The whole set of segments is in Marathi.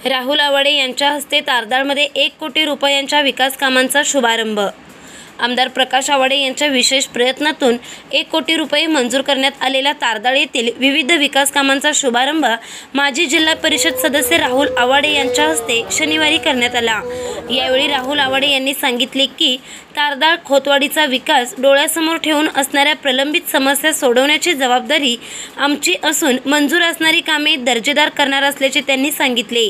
राहुल आवाडे यांच्या हस्ते तारदाळमध्ये 1 कोटी रुपयांच्या विकास कामांचा शुभारंभ। आमदार प्रकाश आवाडे यांच्या विशेष प्रयत्नातून 1 कोटी रुपये मंजूर करण्यात आलेल्या तारदाळ येथील विविध विकास कामांचा शुभारंभ माजी जिल्हा परिषद सदस्य राहुल आवाडे यांच्या हस्ते शनिवारी करण्यात आला। यावेळी राहुल आवाडे यांनी सांगितले की तारदाळ खोतवाडीचा विकास डोळ्यासमोर ठेवून असणाऱ्या प्रलंबित समस्या सोडवण्याची जबाबदारी आमची असून मंजूर असणारी कामे दर्जेदार करणार असल्याचे त्यांनी सांगितले।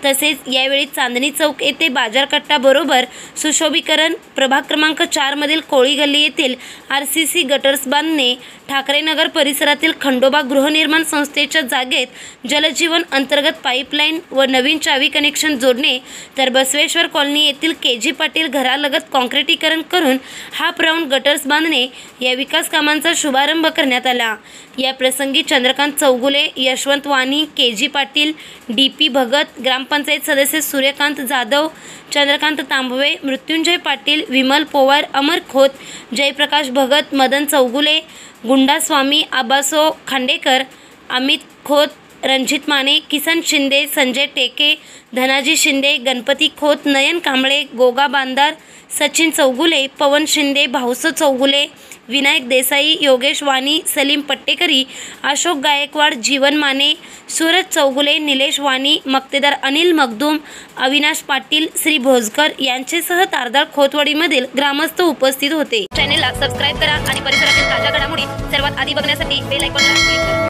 तसेच यावेळी चांदणी चौक येथे बाजारकट्टा बरोबर सुशोभीकरण, प्रभाग क्रमांक 4 मधील कोळी गल्ली येथील RCC गटर्स बांधणे, ठाकरेनगर परिसरातील खंडोबा गृहनिर्माण संस्थेच्या जागेत जलजीवन अंतर्गत पाईपलाईन व नवीन चावी कनेक्शन जोडणे, तर बसवेश्वर कॉलनी येथील KG पाटील घरालगत काँक्रिटीकरण करून हाफ राऊंड गटर्स बांधणे या विकास कामांचा शुभारंभ करण्यात आला। या प्रसंगी चंद्रकांत चौगुले, यशवंत वाणी, KG पाटील, DP भगत, ग्रामपंचायत सदस्य सूर्यकांत जाधव, चंद्रकांत तांबवे, मृत्युंजय पाटील, विमल पोवार, अमर खोत, जयप्रकाश भगत, मदन चौगुले, गुंडा स्वामी, आबासो खांडेकर, अमित खोत, रणजित माने, किसन शिंदे, संजय टेके, धनाजी शिंदे, गणपती खोत, नयन कांबळे, गोगा बांदार, सचिन चौगुले, पवन शिंदे, भाऊसो चौगुले, विनायक देसाई, योगेश वाणी, सलीम पट्टेकरी, अशोक गायकवाड, जीवन माने, सूरज चौगुले, निलेश वाणी, मक्तेदार अनिल मखदूम, अविनाश पाटील, श्री भोजकर यांच्यासह तारदाळ खोतवाडीमधील ग्रामस्थ उपस्थित होते। चॅनेलला सबस्क्राइब करा आणि परिसरातील ताज्या घडामोडी सर्वात आधी बघण्यासाठी बेल आयकॉनला क्लिक करा।